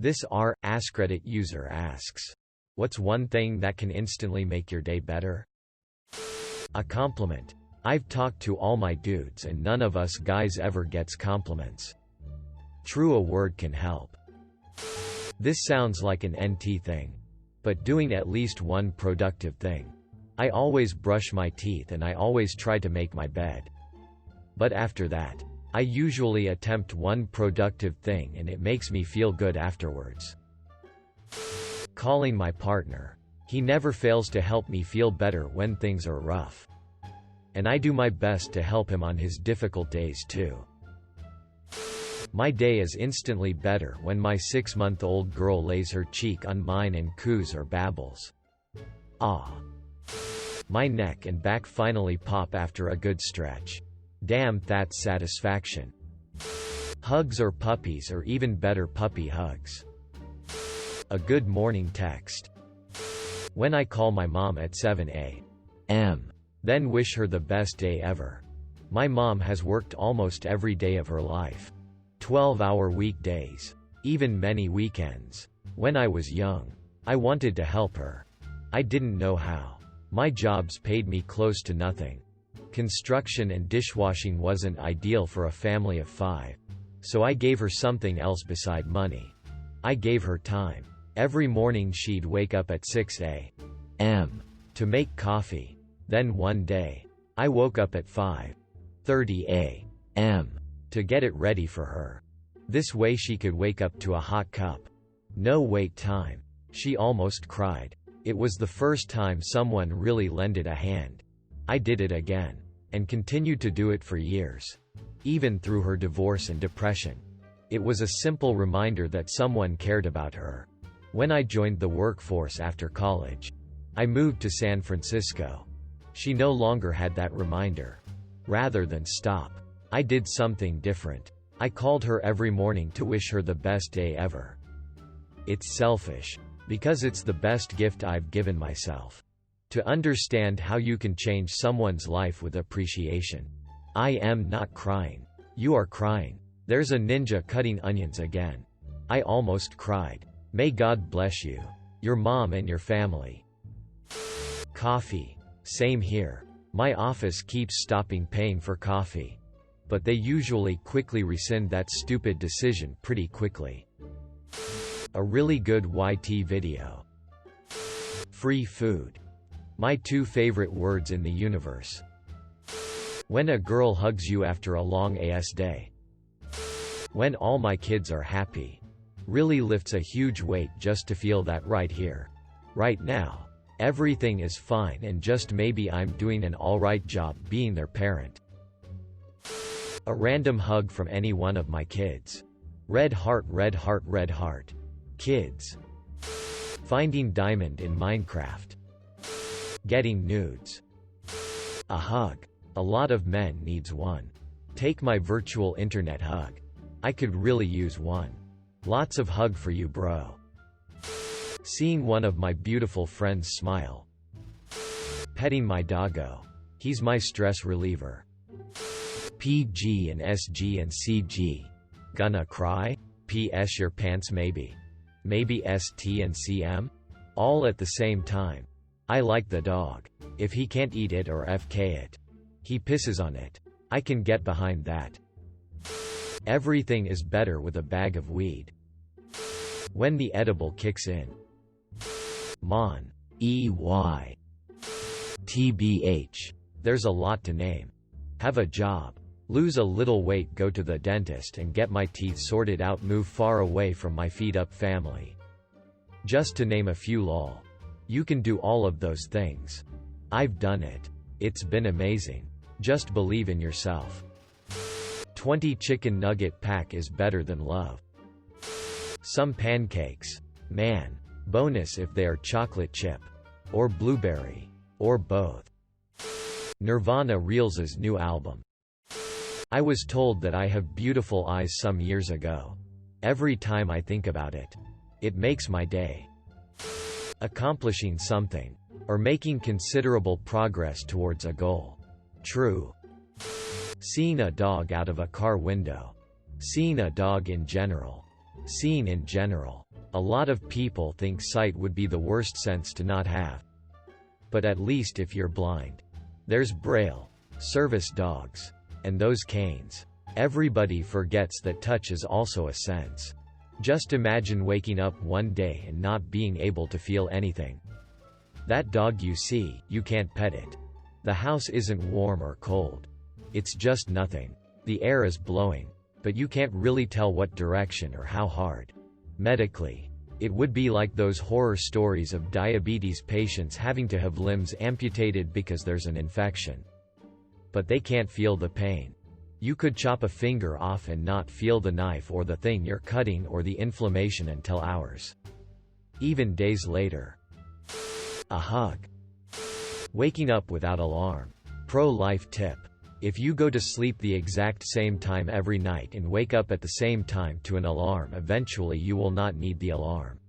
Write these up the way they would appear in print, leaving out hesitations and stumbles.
This AskReddit user asks, what's one thing that can instantly make your day better? A compliment. I've talked to all my dudes and none of us guys ever gets compliments. True, a word can help. This sounds like an NT thing. But doing at least one productive thing. I always brush my teeth and I always try to make my bed. But after that, I usually attempt one productive thing and it makes me feel good afterwards. Calling my partner. He never fails to help me feel better when things are rough. And I do my best to help him on his difficult days too. My day is instantly better when my 6-month-old girl lays her cheek on mine and coos or babbles. Ah. My neck and back finally pop after a good stretch. Damn, that's satisfaction. Hugs or puppies, or even better, puppy hugs. A good morning text. When I call my mom at 7 a.m. Then wish her the best day ever. My mom has worked almost every day of her life. 12-hour weekdays. Even many weekends. When I was young, I wanted to help her. I didn't know how. My jobs paid me close to nothing. Construction and dishwashing wasn't ideal for a family of 5. So I gave her something else beside money. I gave her time. Every morning she'd wake up at 6 a.m. to make coffee. Then one day, I woke up at 5:30 a.m. to get it ready for her. This way she could wake up to a hot cup. No wait time. She almost cried. It was the first time someone really lended a hand. I did it again. And continued to do it for years. Even through her divorce and depression. It was a simple reminder that someone cared about her. When I joined the workforce after college, I moved to San Francisco. She no longer had that reminder. Rather than stop, I did something different. I called her every morning to wish her the best day ever. It's selfish, because it's the best gift I've given myself. To understand how you can change someone's life with appreciation. I am not crying. You are crying. There's a ninja cutting onions again. I almost cried. May God bless you, your mom and your family. Coffee. Same here. My office keeps stopping paying for coffee. But they usually quickly rescind that stupid decision pretty quickly. A really good YT video. Free food. My 2 favorite words in the universe. When a girl hugs you after a long ass day. When all my kids are happy. Really lifts a huge weight just to feel that right here. Right now. Everything is fine and just maybe I'm doing an alright job being their parent. A random hug from any one of my kids. Red heart, red heart, red heart. Kids. Finding diamond in Minecraft. Getting nudes. A hug. A lot of men needs one. Take my virtual internet hug. I could really use one. Lots of hug for you, bro. Seeing one of my beautiful friends smile. Petting my doggo. He's my stress reliever. PG and SG and CG. Gonna cry? PS your pants maybe. Maybe ST and CM? All at the same time. I like the dog. If he can't eat it or FK it, he pisses on it. I can get behind that. Everything is better with a bag of weed. When the edible kicks in. Mon. EY. TBH. There's a lot to name. Have a job. Lose a little weight, go to the dentist and get my teeth sorted out, move far away from my feed up family. Just to name a few, lol. You can do all of those things. I've done it. It's been amazing. Just believe in yourself. 20 chicken nugget pack is better than love. Some pancakes. Man. Bonus if they are chocolate chip. Or blueberry. Or both. Nirvana Reels' new album. I was told that I have beautiful eyes some years ago. Every time I think about it, it makes my day. Accomplishing something. Or making considerable progress towards a goal. True. Seeing a dog out of a car window. Seeing a dog in general. Seeing in general. A lot of people think sight would be the worst sense to not have. But at least if you're blind. There's Braille, service dogs, and those canes. Everybody forgets that touch is also a sense. Just imagine waking up one day and not being able to feel anything. That dog you see, you can't pet it. The house isn't warm or cold. It's just nothing. The air is blowing, but you can't really tell what direction or how hard. Medically, it would be like those horror stories of diabetes patients having to have limbs amputated because there's an infection. But they can't feel the pain. You could chop a finger off and not feel the knife or the thing you're cutting or the inflammation until hours. Even days later. A hug. Waking up without alarm. Pro-life tip. If you go to sleep the exact same time every night and wake up at the same time to an alarm, eventually you will not need the alarm.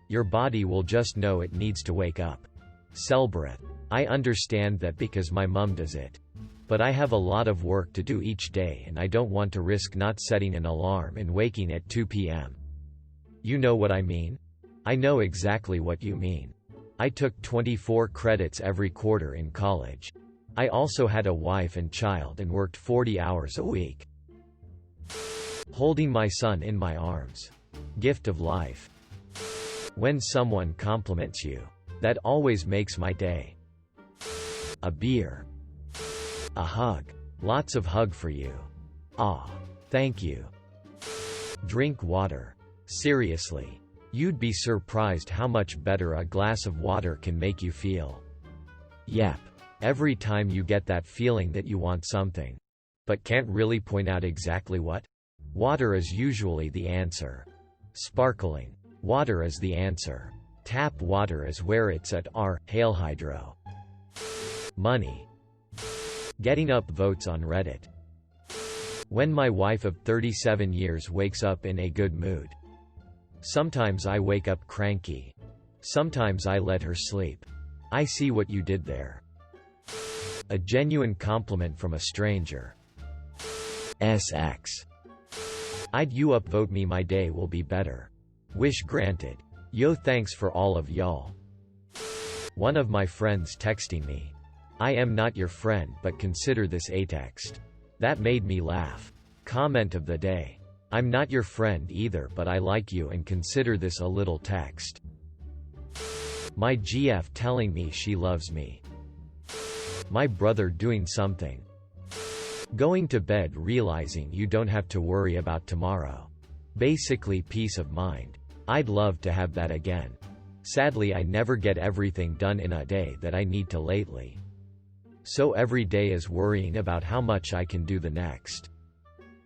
Your body will just know it needs to wake up. Celebrate. I understand that because my mom does it. But I have a lot of work to do each day and I don't want to risk not setting an alarm and waking at 2 p.m. You know what I mean? I know exactly what you mean. I took 24 credits every quarter in college. I also had a wife and child and worked 40 hours a week. Holding my son in my arms. Gift of life. When someone compliments you. That always makes my day. A beer. A hug. Lots of hug for you. Aw. Thank you. Drink water. Seriously. You'd be surprised how much better a glass of water can make you feel. Yep. Every time you get that feeling that you want something, but can't really point out exactly what? Water is usually the answer. Sparkling water is the answer. Tap water is where it's at. Hail hydro. Money. Getting up votes on Reddit. When my wife of 37 years wakes up in a good mood. Sometimes I wake up cranky. Sometimes I let her sleep. I see what you did there. A genuine compliment from a stranger. SX. I'd you upvote me, my day will be better. Wish granted. Yo, thanks for all of y'all. One of my friends texting me. I am not your friend, but consider this a text. That made me laugh. Comment of the day. I'm not your friend either, but I like you and consider this a little text. My GF telling me she loves me. My brother doing something. Going to bed realizing you don't have to worry about tomorrow. Basically peace of mind. I'd love to have that again. Sadly, I never get everything done in a day that I need to lately. So every day is worrying about how much I can do the next.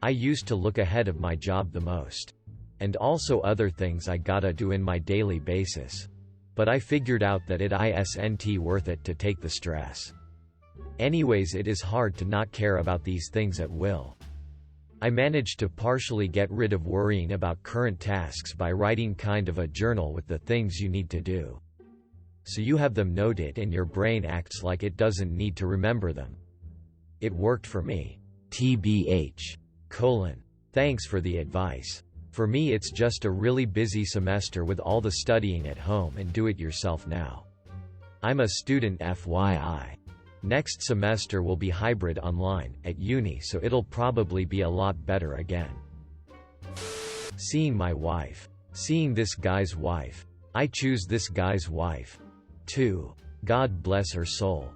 I used to look ahead of my job the most. And also other things I gotta do in my daily basis. But I figured out that it isn't worth it to take the stress. Anyways, it is hard to not care about these things at will. I managed to partially get rid of worrying about current tasks by writing kind of a journal with the things you need to do. So you have them noted and your brain acts like it doesn't need to remember them. It worked for me. TBH. Thanks for the advice. For me it's just a really busy semester with all the studying at home and do it yourself now. I'm a student FYI. Next semester will be hybrid online, at uni, so it'll probably be a lot better again. Seeing my wife. Seeing this guy's wife. I choose this guy's wife. 2. God bless her soul.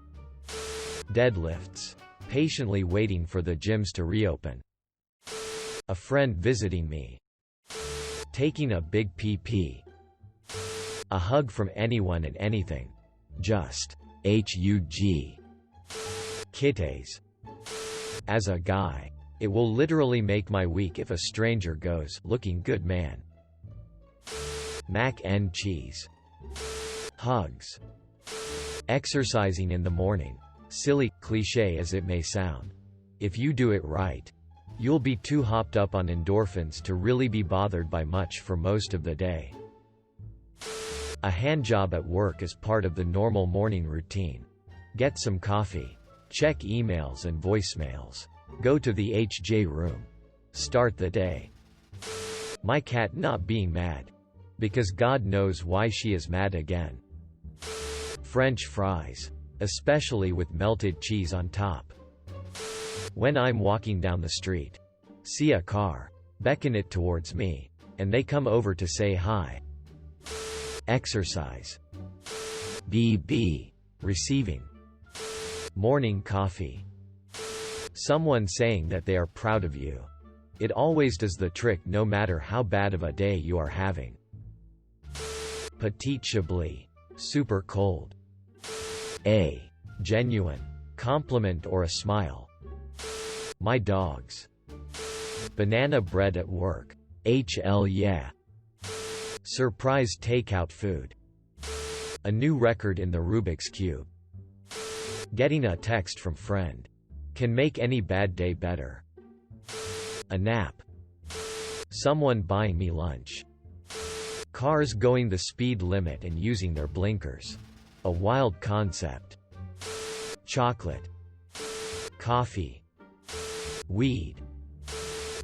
Deadlifts. Patiently waiting for the gyms to reopen. A friend visiting me. Taking a big PP. A hug from anyone and anything. Just. HUG. Kitties. As a guy. It will literally make my week if a stranger goes, looking good man. Mac and cheese. Hugs. Exercising in the morning. Silly, cliché as it may sound. If you do it right, you'll be too hopped up on endorphins to really be bothered by much for most of the day. A handjob at work is part of the normal morning routine. Get some coffee. Check emails and voicemails. Go to the HJ room. Start the day. My cat not being mad. Because God knows why she is mad again. French fries. Especially with melted cheese on top. When I'm walking down the street. See a car. Beckon it towards me. And they come over to say hi. Exercise. BB. Receiving. Morning coffee. Someone saying that they are proud of you. It always does the trick no matter how bad of a day you are having. Petit Chablis. Super cold. A. Genuine. Compliment or a smile. My dogs. Banana bread at work. HL yeah. Surprise takeout food. A new record in the Rubik's Cube. Getting a text from friend. Can make any bad day better. A nap. Someone buying me lunch. Cars going the speed limit and using their blinkers. A wild concept. Chocolate. Coffee. Weed.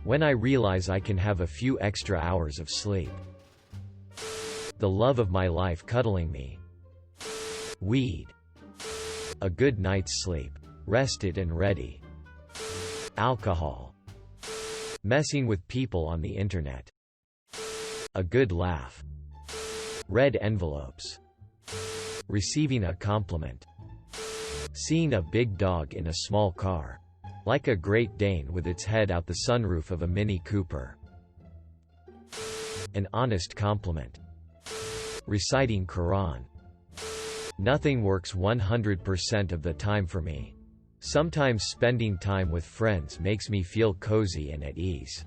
When I realize I can have a few extra hours of sleep. The love of my life cuddling me. Weed. A good night's sleep. Rested and ready. Alcohol. Messing with people on the internet. A good laugh. Red envelopes. Receiving a compliment. Seeing a big dog in a small car. Like a Great Dane with its head out the sunroof of a Mini Cooper. An honest compliment. Reciting Quran. Nothing works 100% of the time for me. Sometimes spending time with friends makes me feel cozy and at ease.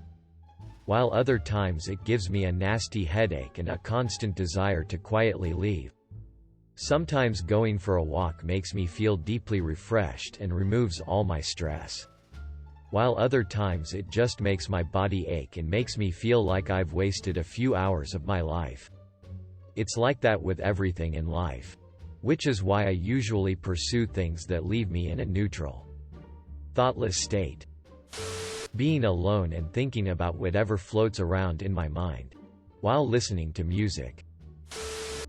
While other times it gives me a nasty headache and a constant desire to quietly leave. Sometimes going for a walk makes me feel deeply refreshed and removes all my stress. While other times it just makes my body ache and makes me feel like I've wasted a few hours of my life. It's like that with everything in life. Which is why I usually pursue things that leave me in a neutral, thoughtless state. Being alone and thinking about whatever floats around in my mind. While listening to music.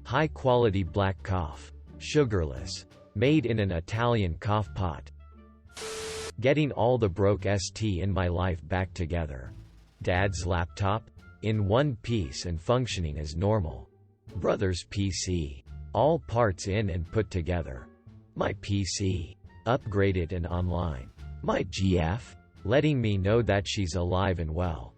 High-quality black coffee. Sugarless. Made in an Italian coffee pot. Getting all the broke st in my life back together. Dad's laptop. In one piece and functioning as normal. Brother's PC. All parts in and put together. My PC. Upgraded and online. My GF. Letting me know that she's alive and well.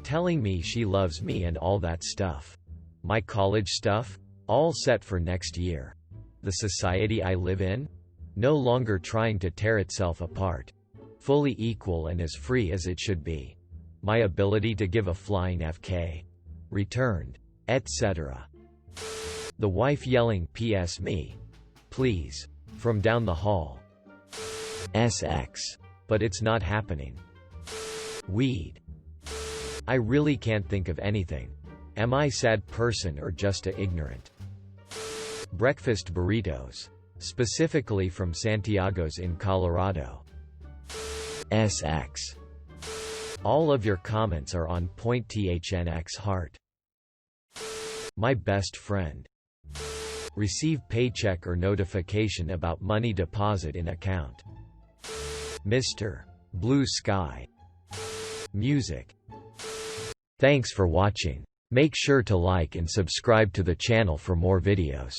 Telling me she loves me and all that stuff. My college stuff. All set for next year. The society I live in? No longer trying to tear itself apart. Fully equal and as free as it should be. My ability to give a flying FK. Returned. Etc. The wife yelling PS me. Please. From down the hall. SX. But it's not happening. Weed. I really can't think of anything. Am I sad person or just a ignorant? Breakfast burritos. Specifically from Santiago's in Colorado. SX. All of your comments are on point THNX heart. My best friend. Receive paycheck or notification about money deposit in account. Mr. Blue Sky. Music. Thanks for watching. Make sure to like and subscribe to the channel for more videos.